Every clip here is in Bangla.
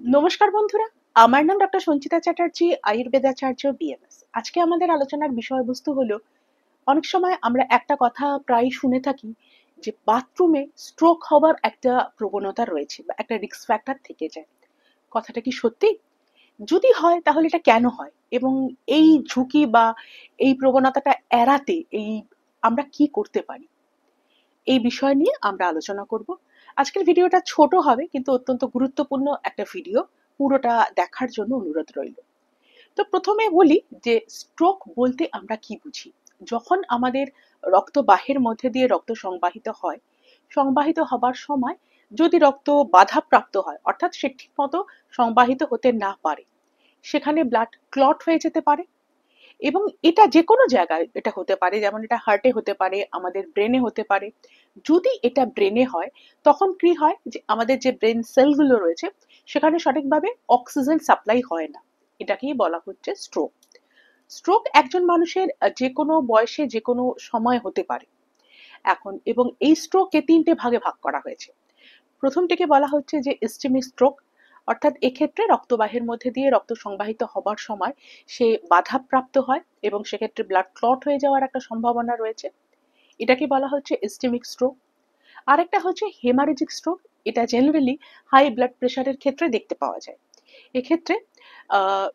নমস্কার বন্ধুরা, আমার নাম ডক্টর সঞ্চিতা চ্যাটার্জি, আয়ুর্বেদাচার্য বিএমএস। আজকে আমাদের আলোচনার বিষয়বস্তু হলো, অনেক সময় আমরা একটা কথা প্রায় শুনে থাকি যে বাথরুমে স্ট্রোক হওয়ার একটা প্রবণতা রয়েছে বা একটা রিস্ক ফ্যাক্টর থেকে যায়। কথাটা কি সত্যি? যদি হয় তাহলে এটা কেন হয়, এবং এই ঝুঁকি বা এই প্রবণতাটা এড়াতে আমরা কি করতে পারি, এই বিষয় নিয়ে আমরা আলোচনা করব। আজকের ভিডিওটা ছোট হবে কিন্তু অত্যন্ত গুরুত্বপূর্ণ একটা ভিডিও। পুরোটা দেখার জন্য অনুরোধ রইল। তো প্রথমে বলি যে স্ট্রোক বলতে আমরা কি বুঝি। যখন আমাদের রক্তবাহের মধ্যে দিয়ে রক্ত সংবাহিত হয়, সংবাহিত হবার সময় যদি রক্ত বাধাপ্রাপ্ত হয়, অর্থাৎ সে ঠিকমতো সংবাহিত হতে না পারে, সেখানে ব্লাড ক্লট হয়ে যেতে পারে। এবং এটা যে কোনো জায়গায় এটা হতে পারে, যেমন এটা হার্টে হতে পারে, আমাদের ব্রেনে হতে পারে। যদি এটা ব্রেনে হয়, তখন কি হয় যে আমাদের যে ব্রেন সেলগুলো রয়েছে সেখানে সঠিকভাবে অক্সিজেন সাপ্লাই হয় না। এটাকেই বলা হচ্ছে স্ট্রোক। স্ট্রোক একজন মানুষের যে কোনো বয়সে যে কোনো সময় হতে পারে এখন, এবং এই স্ট্রোককে তিনটে ভাগে ভাগ করা হয়েছে। প্রথমটিকে বলা হচ্ছে যে ইস্টেমিক স্ট্রোক, অর্থাৎ এক্ষেত্রে রক্তবাহের মধ্যে দিয়ে রক্ত সংবাহিত হবার সময় সে বাধাপ্রাপ্ত হয় এবং সেক্ষেত্রে ব্লাড ক্লট হয়ে যাওয়ার একটা সম্ভাবনা রয়েছে। এটাকে বলা হচ্ছে ইস্টেমিক স্ট্রোক। আরেকটা হচ্ছে হেমারেজিক স্ট্রোক। এটা জেনারেলি হাই ব্লাড প্রেশারের ক্ষেত্রে দেখতে পাওয়া যায়। এক্ষেত্রে আহ,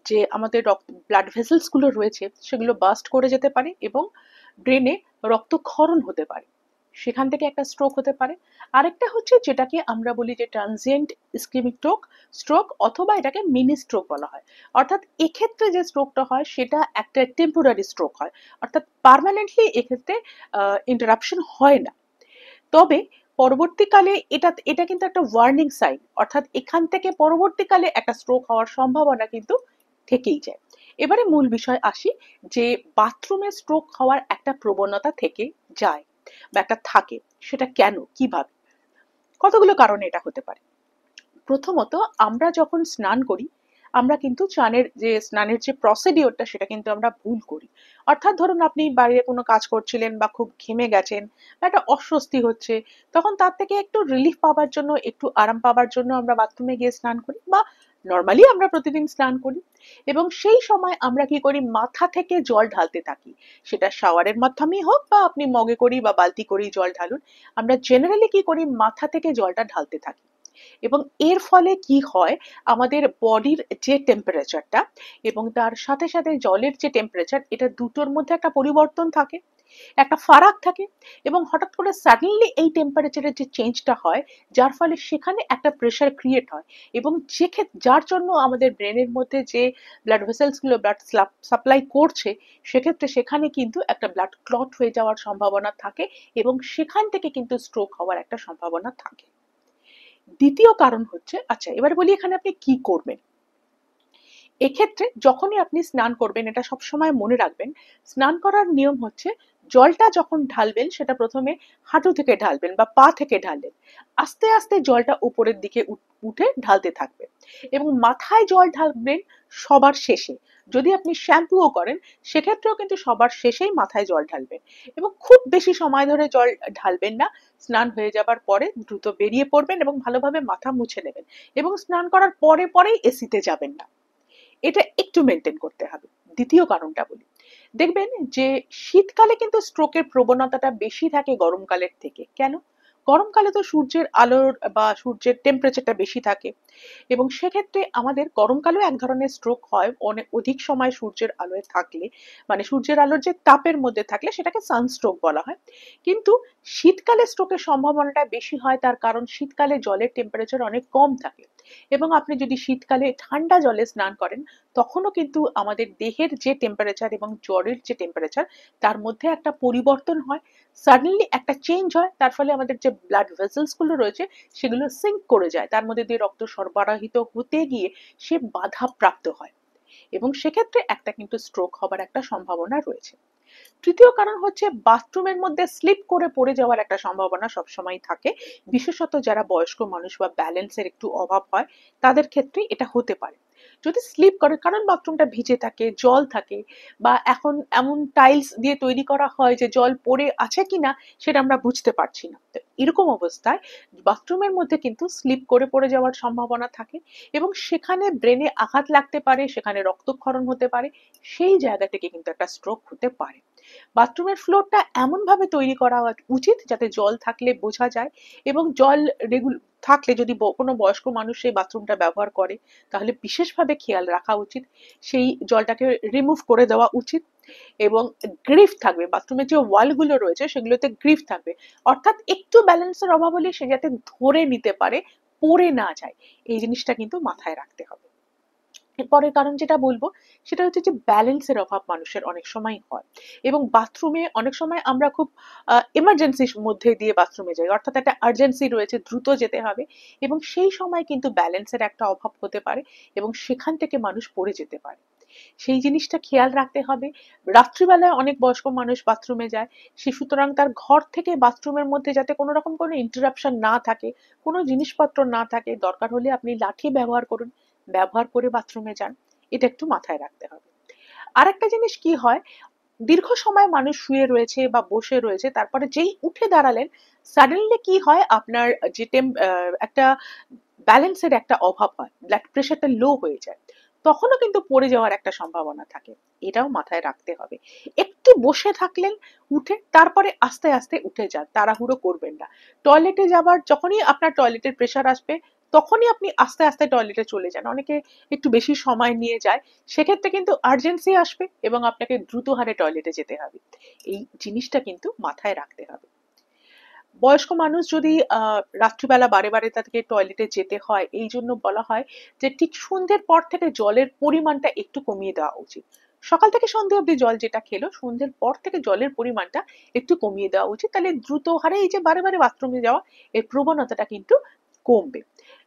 যে আমাদের ব্লাড ভেসেলস গুলো রয়েছে সেগুলো বাস্ট করে যেতে পারে এবং ব্রেনে রক্তক্ষরণ হতে পারে, সেখান থেকে একটা স্ট্রোক হতে পারে। আরেকটা হচ্ছে যেটাকে আমরা বলি যে ট্রানজিয়েন্ট ইসকেমিক স্ট্রোক, অথবা এটাকে মিনি স্ট্রোক বলা হয়। অর্থাৎ এক্ষেত্রে যে স্ট্রোকটা হয় সেটা একটা টেম্পোরারি স্ট্রোক হয়, অর্থাৎ পার্মানেন্টলি এক্ষেত্রে ইন্টারাপশন হয় না। তবে পরবর্তীকালে এটা এটা কিন্তু একটা ওয়ার্নিং সাইন, অর্থাৎ এখান থেকে পরবর্তীকালে একটা স্ট্রোক হওয়ার সম্ভাবনা কিন্তু থেকেই যায়। এবারে মূল বিষয় আসি, যে বাথরুমে স্ট্রোক হওয়ার একটা প্রবণতা থেকে যায় বা একটা থাকে, সেটা কেন, কিভাবে? কতগুলো কারণে এটা হতে পারে। প্রথমত, আমরা যখন স্নান করি, আমরা কিন্তু স্নানের যে প্রসিডিওরটা সেটা কিন্তু আমরা ভুল করি। অর্থাৎ ধরুন আপনি বাইরে কোনো কাজ করছিলেন বা খুব ঘেমে গেছেন বা একটা অস্বস্তি হচ্ছে, তখন তার থেকে একটু রিলিফ পাওয়ার জন্য, একটু আরাম পাওয়ার জন্য আমরা বাথরুমে গিয়ে স্নান করি, বা নর্মালি আমরা প্রতিদিন স্নান করি। এবং সেই সময় আমরা কি করি, মাথা থেকে জল ঢালতে থাকি। সেটা শাওয়ারের মাধ্যমেই হোক বা আপনি মগে করি বা বালতি করেই জল ঢালুন, আমরা জেনারেলি কি করি, মাথা থেকে জলটা ঢালতে থাকি। এবং এর ফলে কি হয়, আমাদের বডির যে টেম্পারেচারটা এবং তার সাথে সাথে জলের যে টেম্পারেচার, এটা দুটোর মধ্যে একটা পরিবর্তন থাকে, একটা ফারাক থাকে। এবং হঠাৎ করে সাডেনলি এই টেম্পারেচারের যে চেঞ্জটা হয়, যার ফলে সেখানে একটা প্রেশার ক্রিয়েট হয়, এবং যার জন্য আমাদের ব্রেনের মধ্যে যে ব্লাড ভেসেলস গুলো ব্লাড সাপ্লাই করছে, সেক্ষেত্রে সেখানে কিন্তু একটা ব্লাড ক্লট হয়ে যাওয়ার সম্ভাবনা থাকে, এবং সেখান থেকে কিন্তু স্ট্রোক হওয়ার একটা সম্ভাবনা থাকে। দ্বিতীয় কারণ হচ্ছে, আচ্ছা এবার বলি এখানে আপনি কি করবেন। এক্ষেত্রে যখনই আপনি স্নান করবেন, এটা সবসময় মনে রাখবেন, স্নান করার নিয়ম হচ্ছে, জলটা যখন ঢালবেন সেটা প্রথমে হাঁটু থেকে ঢালবেন বা পা থেকে ঢালবেন। আস্তে আস্তে জলটা উপরের দিকে উঠে ঢালতে থাকবে, এবং মাথায় জল ঢালবেন সবার শেষে। যদি আপনি শ্যাম্পুও করেন, সেক্ষেত্রেও কিন্তু সবার শেষেই মাথায় জল ঢালবেন। এবং খুব বেশি সময় ধরে জল ঢালবেন না, স্নান হয়ে যাবার পরে দ্রুত বেরিয়ে পড়বেন এবং ভালোভাবে মাথা মুছে নেবেন। এবং স্নান করার পরে পরেই এসিতে যাবেন না, এটা একটু মেনটেন করতে হবে। দ্বিতীয় কারণটা বলি, দেখবেন যে শীতকালে কিন্তু স্ট্রোকের প্রবণতাটা বেশি থাকে গরমকালের থেকে। কেন? গরমকালে তো সূর্যের আলোর বা সূর্যের টেম্পারেচারটা বেশি থাকে, এবং সেক্ষেত্রে আমাদের গরমকালেও এক ধরনের স্ট্রোক হয় অনেক অধিক সময় সূর্যের আলোয় থাকলে, মানে সূর্যের আলোর যে তাপের মধ্যে থাকলে সেটাকে সানস্ট্রোক বলা হয়। কিন্তু শীতকালে স্ট্রোকের সম্ভাবনাটা বেশি হয়, তার কারণ শীতকালে জলের টেম্পারেচার অনেক কম থাকে, এবং আপনি যদি শীতকালে ঠান্ডা জলে স্নান করেন, তখনও কিন্তু আমাদের দেহের যে টেম্পারেচার এবং জলের যে টেম্পারেচার, তার মধ্যে একটা পরিবর্তন হয়, সাডেনলি একটা চেঞ্জ হয়। তার ফলে আমাদের যে ব্লাড ভেসেলস গুলো রয়েছে সেগুলো সিঙ্ক করে যায়, তার মধ্যে দিয়ে রক্ত সরবরাহিত হতে গিয়ে সে বাধা প্রাপ্ত হয়, এবং সেক্ষেত্রে একটা কিন্তু স্ট্রোক হবার একটা সম্ভাবনা রয়েছে। তৃতীয় কারণ হচ্ছে, বাথরুমের মধ্যে স্লিপ করে পড়ে যাওয়ার একটা সম্ভাবনা সবসময় থাকে, বিশেষত যারা বয়স্ক মানুষ বা ব্যালেন্সের একটু অভাব হয়, তাদের ক্ষেত্রে এটা হতে পারে। যদি স্লিপ করে, কারণ বাথরুমটা ভিজে থাকে, জল থাকে, বা এখন এমন টাইলস দিয়ে তৈরি করা হয় যে জল পড়ে আছে কিনা সেটা আমরা বুঝতে পারছি না। তো এরকম অবস্থায় বাথরুমের মধ্যে কিন্তু স্লিপ করে পড়ে যাওয়ার সম্ভাবনা থাকে এবং সেখানে ব্রেনে আঘাত লাগতে পারে, সেখানে রক্তক্ষরণ হতে পারে, সেই জায়গা থেকে কিন্তু একটা স্ট্রোক হতে পারে। বাথরুমের ফ্লোরটা এমন ভাবে তৈরি করা উচিত যাতে জল থাকলে বোঝা যায়, এবং জল থাকলে যদি কোনো বয়স্ক মানুষ সেই বাথরুমটা ব্যবহার করে তাহলে বিশেষভাবে খেয়াল রাখা উচিত, সেই জলটাকে রিমুভ করে দেওয়া উচিত। এবং গ্রিফ থাকবে, বাথরুমের যে ওয়ালগুলো রয়েছে সেগুলোতে গ্রিফ থাকবে, অর্থাৎ একটু ব্যালেন্সের অভাব হলে সে যাতে ধরে নিতে পারে, পড়ে না যায়, এই জিনিসটা কিন্তু মাথায় রাখতে হবে। এরপরের কারণ যেটা বলবো সেটা হচ্ছে যে ব্যালেন্সের অভাব মানুষের অনেক সময় হয়, এবং বাথরুমে অনেক সময় আমরা খুব এমার্জেন্সির মধ্যে দিয়ে বাথরুমে যাই, অর্থাৎ একটা আর্জেন্সি রয়েছে, দ্রুত যেতে হবে, এবং সেই সময় কিন্তু ব্যালেন্সের একটা অভাব হতে পারে এবং সেখান থেকে মানুষ পড়ে যেতে পারে। সেই জিনিসটা খেয়াল রাখতে হবে। রাত্রিবেলায় অনেক বয়স্ক মানুষ বাথরুমে যায়, সে সুতরাং তার ঘর থেকে বাথরুমের মধ্যে যাতে কোনো রকম কোনো ইন্টারাপশন না থাকে, কোনো জিনিসপত্র না থাকে, দরকার হলে আপনি লাঠি ব্যবহার করুন, ব্যবহার করে বাথরুমে যান, এটা একটু মাথায় রাখতে হবে। আরেকটা জিনিস কি হয়, দীর্ঘ সময় মানুষ শুয়ে রয়েছে বা বসে রয়েছে, তারপরে যেই উঠে দাঁড়ালেন, সাডেনলি কি হয়, আপনার যে একটা ব্যালেন্সের একটা অভাব হয়, ব্লাড প্রেশারটা লো হয়ে যায়, তখনও কিন্তু পড়ে যাওয়ার একটা সম্ভাবনা থাকে, এটাও মাথায় রাখতে হবে। একটু বসে থাকলেন, উঠে তারপরে আস্তে আস্তে উঠে যান, তাড়াহুড়ো করবেন না। টয়লেটে যাবার যখনই আপনার টয়লেটের প্রেশার আসবে তখনই আপনি আস্তে আস্তে টয়লেটে চলে যান, অনেকে একটু বেশি সময় নিয়ে যায়, সেক্ষেত্রে কিন্তু আর্জেন্সি আসবে এবং আপনাকে দ্রুত হারে টয়লেটে যেতে হবে, এই জিনিসটা কিন্তু মাথায় রাখতে হবে। বয়স্ক মানুষ যদি রাত্রিবেলা বারে বারে তাদেরকে টয়লেটে যেতে হয়, এই জন্য বলা হয় যে ঠিক সন্ধ্যের পর থেকে জলের পরিমাণটা একটু কমিয়ে দেওয়া উচিত। সকাল থেকে সন্ধ্যে অব্দি জল যেটা খেলো, সন্ধ্যের পর থেকে জলের পরিমাণটা একটু কমিয়ে দেওয়া উচিত, তাহলে দ্রুত হারে এই যে বারে বারে বাথরুমে যাওয়া, এর প্রবণতাটা কিন্তু কমবে।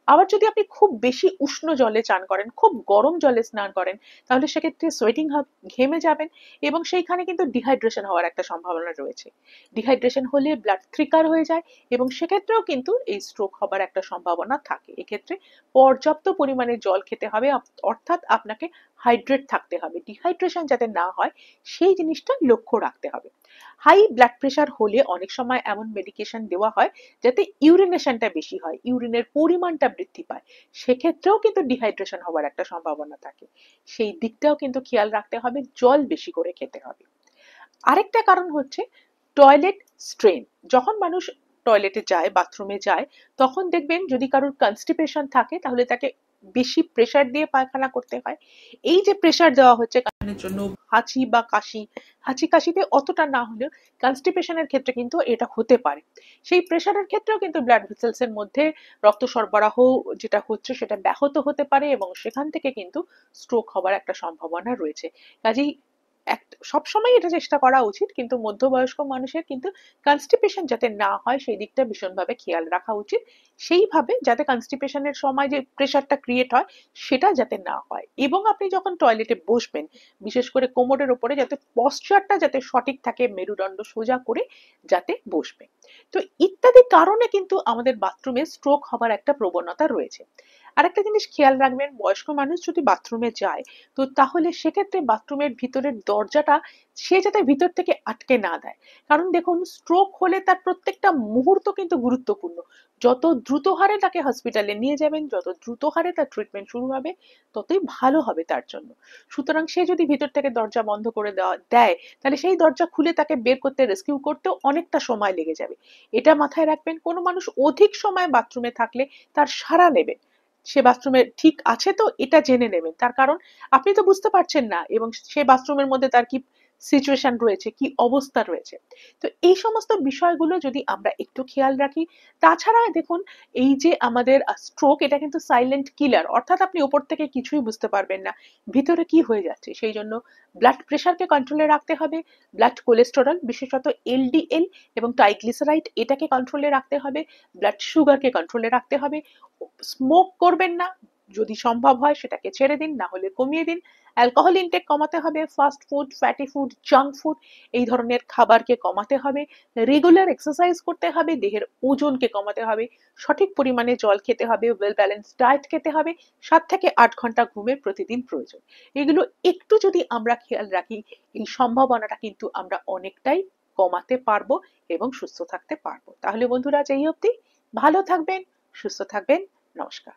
আবার যদি আপনি খুব বেশি উষ্ণ জলে চান করেন, খুব গরম জলে স্নান করেন, তাহলে সেক্ষেত্রে সোয়েটিং হবে, ঘেমে যাবেন, এবং সেইখানে কিন্তু ডিহাইড্রেশন হওয়ার একটা সম্ভাবনা রয়েছে। ডিহাইড্রেশন হলে ব্লাড থ্রিকার হয়ে যায় এবং সেক্ষেত্রেও কিন্তু এই স্ট্রোক হবার একটা সম্ভাবনা থাকে। এক্ষেত্রে পর্যাপ্ত পরিমাণে জল খেতে হবে, অর্থাৎ আপনাকে হাইড্রেট থাকতে হবে, ডিহাইড্রেশন যাতে না হয় সেই জিনিসটা লক্ষ্য রাখতে হবে। হাই ব্লাড প্রেশার হলে অনেক সময় এমন মেডিকেশন দেওয়া হয় যাতে ইউরিনেশনটা বেশি হয়, ইউরিনের পরিমাণটা বৃদ্ধি পায়, সেক্ষেত্রেও কিন্তু ডিহাইড্রেশন হওয়ার একটা সম্ভাবনা থাকে, সেই দিকটাও কিন্তু খেয়াল রাখতে হবে, জল বেশি করে খেতে হবে। আরেকটা কারণ হচ্ছে টয়লেট স্ট্রেন। যখন মানুষ টয়লেটে যায়, বাথরুমে যায়, তখন দেখবেন যদি কারোর কনস্টিপেশন থাকে তাহলে তাকে বেশি প্রেসার দিয়ে পায়খানা করতে হয়। এই যে প্রেসার দেওয়া হচ্ছে কারণের জন্য হাঁচি বা কাশি, হাঁচি কাশিতে অতটা না হলেও কনস্টিপেশনের ক্ষেত্রে কিন্তু এটা হতে পারে। সেই প্রেসারের ক্ষেত্রেও কিন্তু ব্লাড ভেসেলস এর মধ্যে রক্ত সরবরাহ যেটা হচ্ছে সেটা ব্যাহত হতে পারে এবং সেখান থেকে কিন্তু স্ট্রোক হবার একটা সম্ভাবনা রয়েছে। কাজেই সবসময় এটা চেষ্টা করা উচিত, কিন্তু মধ্যবয়স্ক মানুষের কিন্তু কনস্টিপেশন যাতে না হয় সেই দিকটা ভীষণভাবে খেয়াল রাখা উচিত, সেইভাবে যাতে কনস্টিপেশনের সময় যে প্রেশারটা ক্রিয়েট হয় সেটা যাতে না হয়। এবং আপনি যখন টয়লেটে বসবেন, বিশেষ করে কোমরের ওপরে যাতে পশ্চারটা যাতে সঠিক থাকে, মেরুদণ্ড সোজা করে যাতে বসবে। তো ইত্যাদি কারণে কিন্তু আমাদের বাথরুমে স্ট্রোক হবার একটা প্রবণতা রয়েছে। আরেকটা জিনিস খেয়াল রাখবেন, বয়স্ক মানুষ যদি বাথরুমে যায়, তো তাহলে সেক্ষেত্রে বাথরুমের ভিতরের দরজাটা সে যাতে ভিতর থেকে আটকে না দেয়, কারণ দেখুন স্ট্রোক হলে তার প্রত্যেকটা মুহূর্ত কিন্তু গুরুত্বপূর্ণ, যত দ্রুত হারে তাকে হসপিটালে নিয়ে যাবেন, যত দ্রুত হারে তার ট্রিটমেন্ট শুরু হবে, ততই ভালো হবে তার জন্য। সুতরাং সে যদি ভিতর থেকে দরজা বন্ধ করে দেয়, তাহলে সেই দরজা খুলে তাকে বের করতে, রেস্কিউ করতেও অনেকটা সময় লেগে যাবে। এটা মাথায় রাখবেন, কোনো মানুষ অধিক সময় বাথরুমে থাকলে তার সাড়া নেবেন, সে বাথরুমে ঠিক আছে তো এটা জেনে নেবেন, তার কারণ আপনি তো বুঝতে পারছেন না এবং সে বাথরুমের মধ্যে তার কি সিচুয়েশন রয়েছে, কি অবস্থা রয়েছে। তো এই সমস্ত বিষয়গুলো যদি আমরা একটু খেয়াল রাখি, তাছাড়া দেখুন এই যে আমাদের স্ট্রোক, এটা কিন্তু সাইলেন্ট কিলার, অর্থাৎ আপনি উপর থেকে কিছুই বুঝতে পারবেন না ভিতরে কি হয়ে যাচ্ছে, সেই জন্য ব্লাড প্রেশারকে কন্ট্রোলে রাখতে হবে, ব্লাড কোলেস্টেরল বিশেষত এলডিএল এবং ট্রাইগ্লিসারাইড এটাকে কন্ট্রোলে রাখতে হবে, ব্লাড সুগারকে কন্ট্রোলে রাখতে হবে, স্মোক করবেন না, যদি সম্ভব হয় সেটাকে ছেড়ে দিন, না হলে কমিয়ে দিন, অ্যালকোহল ইনটেক কমাতে হবে, fast food, fatty food, junk food এই ধরনের খাবারকে কমাতে হবে, রেগুলার এক্সারসাইজ করতে হবে, দেহের ওজনকে কমাতে হবে, সঠিক পরিমাণে জল খেতে হবে, ওয়েল ব্যালেন্স ডায়েট খেতে হবে, 7 থেকে 8 ঘন্টা ঘুমের প্রতিদিন প্রয়োজন। এগুলো একটু যদি আমরা খেয়াল রাখি, এই সম্ভাবনাটা কিন্তু আমরা অনেকটাই কমাতে পারবো এবং সুস্থ থাকতে পারবো। তাহলে বন্ধুরা আজ এই অবধি। ভালো থাকবেন, সুস্থ থাকবেন। নমস্কার।